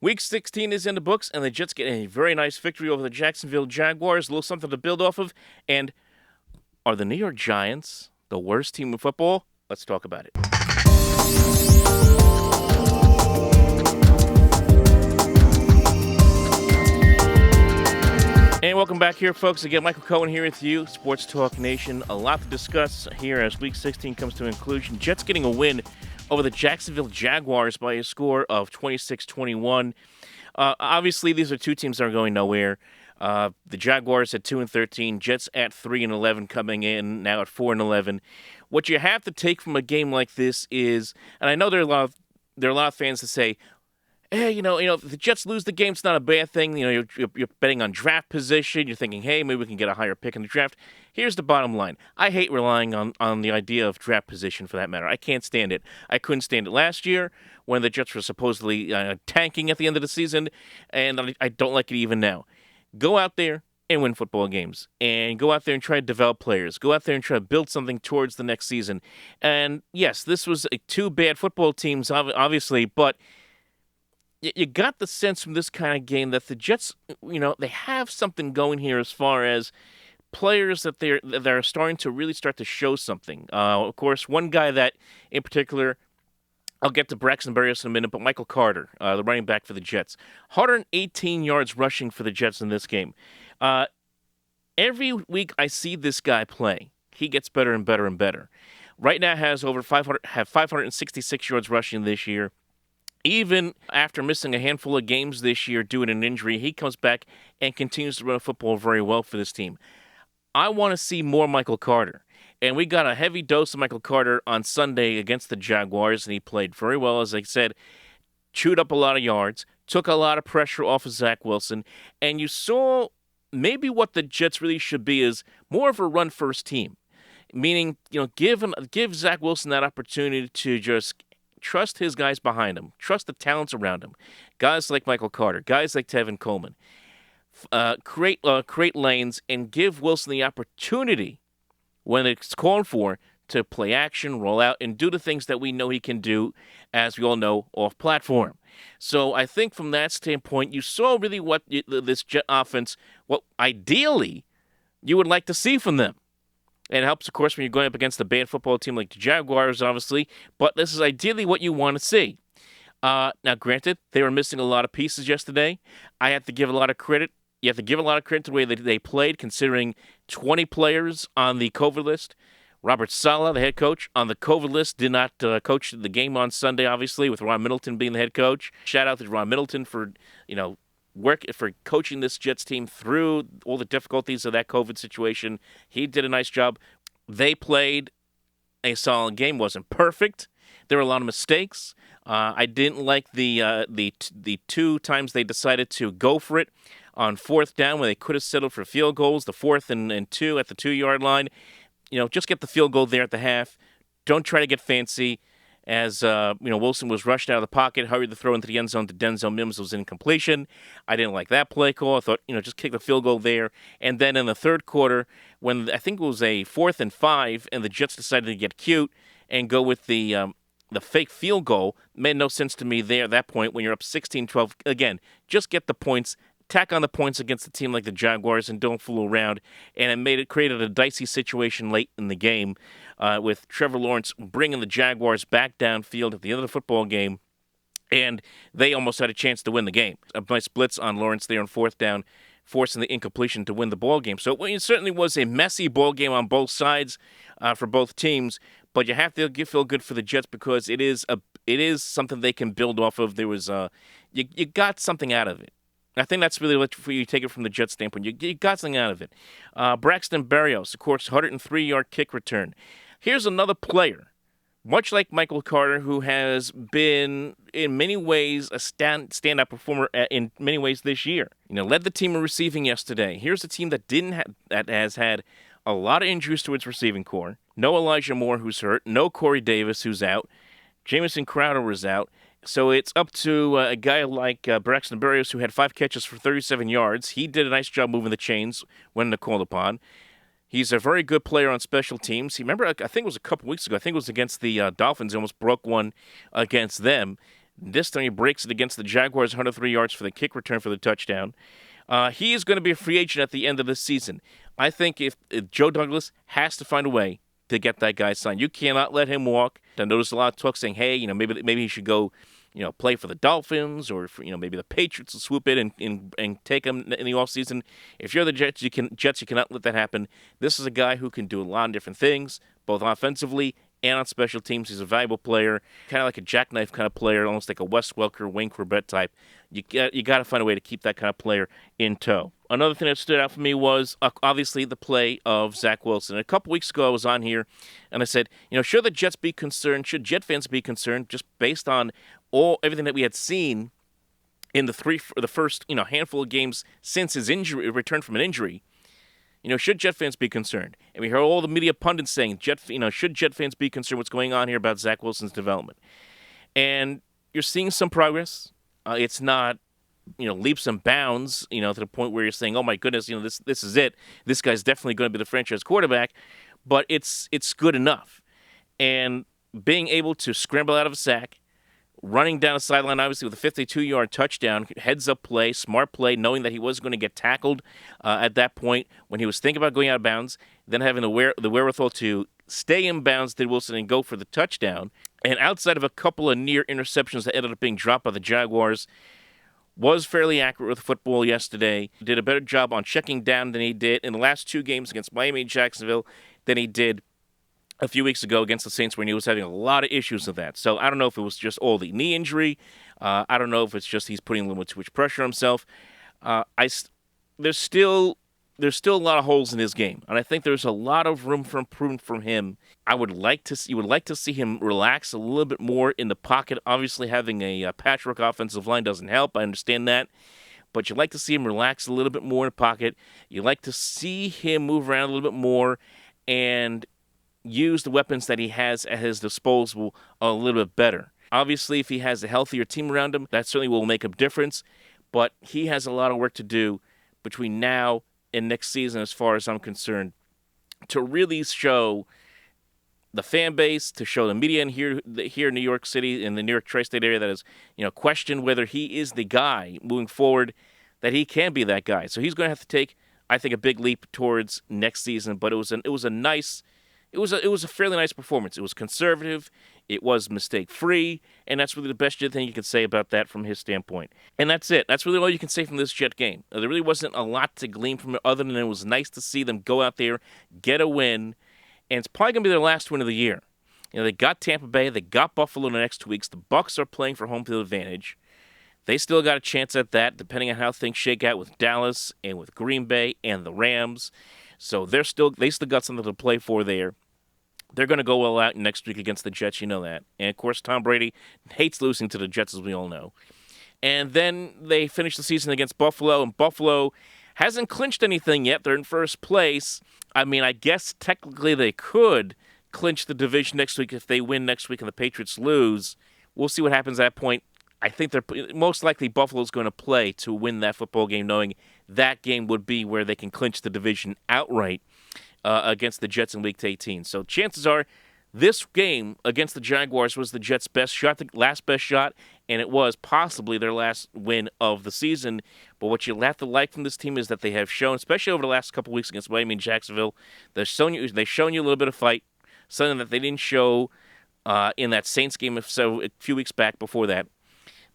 Week 16 is in the books, and the Jets get a very nice victory over the Jacksonville Jaguars. A little something to build off of. And are the New York Giants the worst team in football? Let's talk about it. And welcome back here, folks. Again, Michael Cohen here with you, Sports Talk Nation. A lot to discuss here as Week 16 comes to a conclusion. Jets getting a win over the Jacksonville Jaguars by a score of 26-21. Obviously, these are two teams that are going nowhere. The Jaguars at 2-13, Jets at 3-11, coming in now at 4-11. What you have to take from a game like this is, and I know there are a lot of fans that say, hey, if the Jets lose the game, it's not a bad thing. You're betting on draft position. You're thinking, hey, maybe we can get a higher pick in the draft. Here's the bottom line. I hate relying on the idea of draft position for that matter. I can't stand it. I couldn't stand it last year when the Jets were supposedly tanking at the end of the season, and I don't like it even now. Go out there and win football games, and go out there and try to develop players. Go out there and try to build something towards the next season. And yes, this was two bad football teams, obviously, but you got the sense from this kind of game that the Jets, they have something going here as far as players that they're starting to really start to show something. Of course, one guy that in particular, I'll get to Braxton Berrios in a minute, but Michael Carter, the running back for the Jets, 118 yards rushing for the Jets in this game. Every week I see this guy play, he gets better and better and better. Right now has over 566 yards rushing this year. Even after missing a handful of games this year due to an injury, he comes back and continues to run football very well for this team. I want to see more Michael Carter. And we got a heavy dose of Michael Carter on Sunday against the Jaguars, and he played very well, as I said, chewed up a lot of yards, took a lot of pressure off of Zach Wilson, and you saw maybe what the Jets really should be is more of a run-first team, meaning, give Zach Wilson that opportunity to just trust his guys behind him. Trust the talents around him. Guys like Michael Carter. Guys like Tevin Coleman. Create lanes and give Wilson the opportunity when it's called for to play action, roll out, and do the things that we know he can do, as we all know, off-platform. So I think from that standpoint, you saw really what this Jet offense, what ideally you would like to see from them. And it helps, of course, when you're going up against a bad football team like the Jaguars, obviously. But this is ideally what you want to see. Now, granted, they were missing a lot of pieces yesterday. I have to give a lot of credit. You have to give a lot of credit to the way that they played, considering 20 players on the COVID list. Robert Saleh, the head coach, on the COVID list, did not coach the game on Sunday, obviously, with Ron Middleton being the head coach. Shout out to Ron Middleton for, for coaching this Jets team through all the difficulties of that COVID situation. He did a nice job. They played a solid game. Wasn't perfect. There were a lot of mistakes. I didn't like the two times they decided to go for it on fourth down when they could have settled for field goals. The 4th and 2 at the 2-yard line. Just get the field goal there at the half. Don't try to get fancy. As Wilson was rushed out of the pocket, hurried the throw into the end zone to Denzel Mims, was incompletion. I didn't like that play call. I thought, just kick the field goal there. And then in the third quarter, when I think it was a 4th and 5, and the Jets decided to get cute and go with the fake field goal, made no sense to me there at that point when you're up 16-12. Again, just get the points. Tack on the points against a team like the Jaguars and don't fool around. And it created a dicey situation late in the game with Trevor Lawrence bringing the Jaguars back downfield at the end of the football game, and they almost had a chance to win the game. A nice blitz on Lawrence there on 4th down, forcing the incompletion to win the ball game. So it certainly was a messy ball game on both sides for both teams, but you have to feel good for the Jets because it is something they can build off of. There was you got something out of it. I think that's really what you take it from the Jets standpoint. You got something out of it. Braxton Berrios, of course, 103-yard kick return. Here's another player, much like Michael Carter, who has been in many ways a stand-up performer in many ways this year. Led the team in receiving yesterday. Here's a team that has had a lot of injuries to its receiving core. No Elijah Moore, who's hurt. No Corey Davis, who's out. Jamison Crowder is out. So it's up to a guy like Braxton Berrios, who had 5 catches for 37 yards. He did a nice job moving the chains when called upon. He's a very good player on special teams. He remember, I think it was a couple weeks ago. I think it was against the Dolphins. He almost broke one against them. This time he breaks it against the Jaguars, 103 yards for the kick return for the touchdown. He is going to be a free agent at the end of this season. I think if Joe Douglas has to find a way to get that guy signed. You cannot let him walk. I noticed a lot of talk saying, "Hey, maybe he should go, play for the Dolphins, or for, maybe the Patriots will swoop in and take him in the offseason." If you're the Jets, you cannot let that happen. This is a guy who can do a lot of different things, both offensively and on special teams. He's a valuable player, kind of like a jackknife kind of player, almost like a Wes Welker, Wayne Corbett type. You got to find a way to keep that kind of player in tow. Another thing that stood out for me was obviously the play of Zach Wilson. A couple weeks ago, I was on here and I said, should the Jets be concerned? Should Jet fans be concerned just based on everything that we had seen in the first handful of games since his return from an injury? Should Jet fans be concerned? And we heard all the media pundits saying, should Jet fans be concerned what's going on here about Zach Wilson's development? And you're seeing some progress. It's not, leaps and bounds, to the point where you're saying, oh my goodness, this is it. This guy's definitely going to be the franchise quarterback. But it's good enough. And being able to scramble out of a sack, running down the sideline, obviously, with a 52-yard touchdown, heads-up play, smart play, knowing that he was going to get tackled at that point when he was thinking about going out of bounds, then having the wherewithal to stay in bounds, did Wilson, and go for the touchdown. And outside of a couple of near interceptions that ended up being dropped by the Jaguars, was fairly accurate with the football yesterday. He did a better job on checking down than he did in the last two games against Miami and Jacksonville than he did a few weeks ago against the Saints when he was having a lot of issues with that. So I don't know if it was just all the knee injury. I don't know if it's just he's putting a little too much pressure on himself. There's still a lot of holes in his game, and I think there's a lot of room for improvement from him. You would like to see him relax a little bit more in the pocket. Obviously, having a patchwork offensive line doesn't help. I understand that. But you'd like to see him relax a little bit more in the pocket. You'd like to see him move around a little bit more and use the weapons that he has at his disposal a little bit better. Obviously, if he has a healthier team around him, that certainly will make a difference. But he has a lot of work to do between now and next season, as far as I'm concerned, to really show the fan base, to show the media here in New York City, in the New York tri-state area, that is, question whether he is the guy moving forward, that he can be that guy. So he's going to have to take, I think, a big leap towards next season. But it was a fairly nice performance. It was conservative. It was mistake-free. And that's really the best thing you can say about that from his standpoint. And that's it. That's really all you can say from this Jet game. There really wasn't a lot to glean from it other than it was nice to see them go out there, get a win. And it's probably going to be their last win of the year. They got Tampa Bay. They got Buffalo in the next 2 weeks. The Bucs are playing for home field advantage. They still got a chance at that, depending on how things shake out with Dallas and with Green Bay and the Rams. So they still got something to play for there. They're going to go all out next week against the Jets, you know that. And, of course, Tom Brady hates losing to the Jets, as we all know. And then they finish the season against Buffalo, and Buffalo hasn't clinched anything yet. They're in first place. I mean, I guess technically they could clinch the division next week if they win next week and the Patriots lose. We'll see what happens at that point. I think most likely Buffalo's going to play to win that football game, knowing that game would be where they can clinch the division outright against the Jets in Week 18. So chances are this game against the Jaguars was the Jets' best shot, the last best shot, and it was possibly their last win of the season. But what you'll have to like from this team is that they have shown, especially over the last couple weeks against Miami and Jacksonville, they've shown you a little bit of fight, something that they didn't show in that Saints game a few weeks back before that.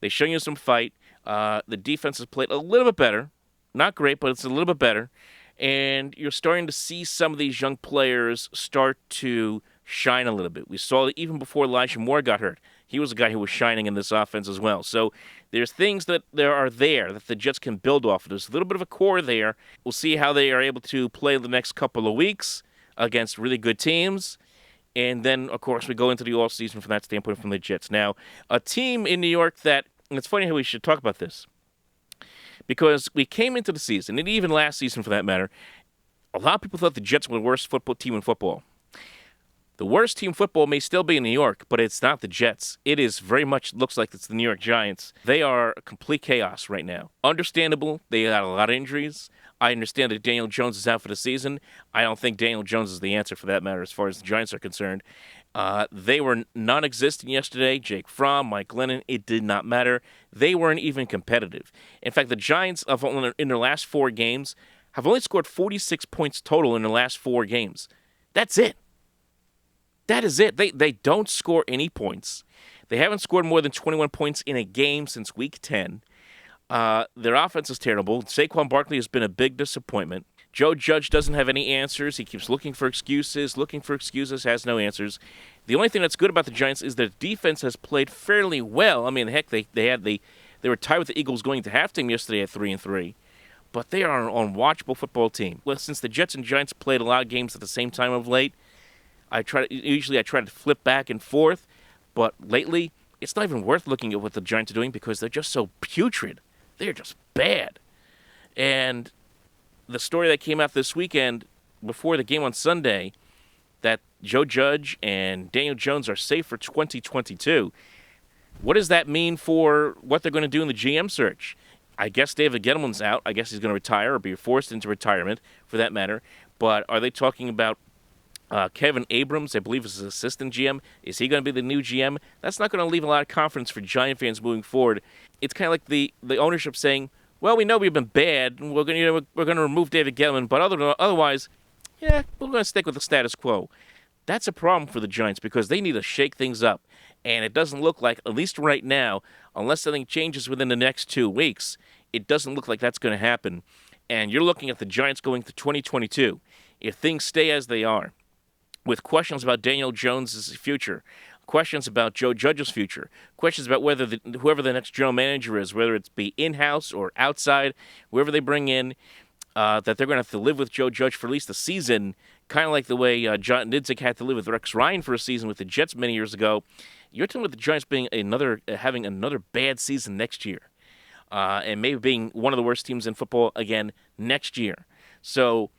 They've shown you some fight. The defense has played a little bit better. Not great, but it's a little bit better. And you're starting to see some of these young players start to shine a little bit. We saw that even before Elijah Moore got hurt. He was a guy who was shining in this offense as well. So there's things that are there that the Jets can build off of. There's a little bit of a core there. We'll see how they are able to play the next couple of weeks against really good teams. And then, of course, we go into the offseason from that standpoint from the Jets. Now, a team in New York that, and it's funny how we should talk about this, because we came into the season, and even last season for that matter, a lot of people thought the Jets were the worst football team in football. The worst team football may still be in New York, but it's not the Jets. It is very much looks like it's the New York Giants. They are complete chaos right now. Understandable. They got a lot of injuries. I understand that Daniel Jones is out for the season. I don't think Daniel Jones is the answer for that matter as far as the Giants are concerned. They were non-existent yesterday. Jake Fromm, Mike Glennon, it did not matter. They weren't even competitive. In fact, the Giants, in their last 4 games, have only scored 46 points total in the last 4 games. That's it. That is it. They don't score any points. They haven't scored more than 21 points in a game since Week 10. Their offense is terrible. Saquon Barkley has been a big disappointment. Joe Judge doesn't have any answers. He keeps looking for excuses, has no answers. The only thing that's good about the Giants is their defense has played fairly well. I mean, heck, they were tied with the Eagles going to halftime yesterday at 3-3. But they are an unwatchable football team. Well, since the Jets and Giants played a lot of games at the same time of late, I try to flip back and forth, but lately it's not even worth looking at what the Giants are doing because they're just so putrid. They're just bad. And the story that came out this weekend before the game on Sunday, that Joe Judge and Daniel Jones are safe for 2022. What does that mean for what they're going to do in the GM search? I guess David Gettleman's out. I guess he's going to retire or be forced into retirement for that matter. But are they talking about Kevin Abrams, I believe, is his assistant GM? Is he going to be the new GM? That's not going to leave a lot of confidence for Giant fans moving forward. It's kind of like the ownership saying, well, we know we've been bad, and we're going to remove David Gettleman, but otherwise, yeah, we're going to stick with the status quo. That's a problem for the Giants because they need to shake things up. And it doesn't look like, at least right now, unless something changes within the next 2 weeks, it doesn't look like that's going to happen. And you're looking at the Giants going to 2022. If things stay as they are, with questions about Daniel Jones' future, questions about Joe Judge's future, questions about whether whoever the next general manager is, whether it's be in-house or outside, whoever they bring in, that they're going to have to live with Joe Judge for at least a season, kind of like the way John Nidzik had to live with Rex Ryan for a season with the Jets many years ago. You're talking about the Giants being having another bad season next year, and maybe being one of the worst teams in football again next year. So,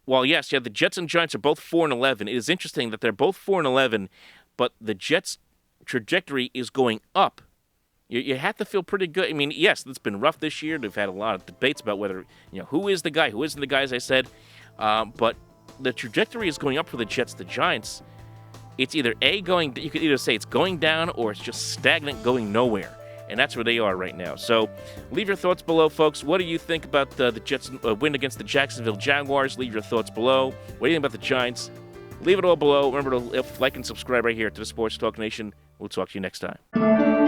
while yes, the Jets and Giants are both 4-11, it is interesting that they're both 4-11, but the Jets' trajectory is going up. You have to feel pretty good. I mean, yes, it's been rough this year. They've had a lot of debates about whether, who is the guy, who isn't the guy, as I said. But the trajectory is going up for the Jets. The Giants, it's either you could either say it's going down or it's just stagnant, going nowhere. And that's where they are right now. So leave your thoughts below, folks. What do you think about the Jets' win against the Jacksonville Jaguars? Leave your thoughts below. What do you think about the Giants? Leave it all below. Remember to like and subscribe right here to the Sports Talk Nation. We'll talk to you next time.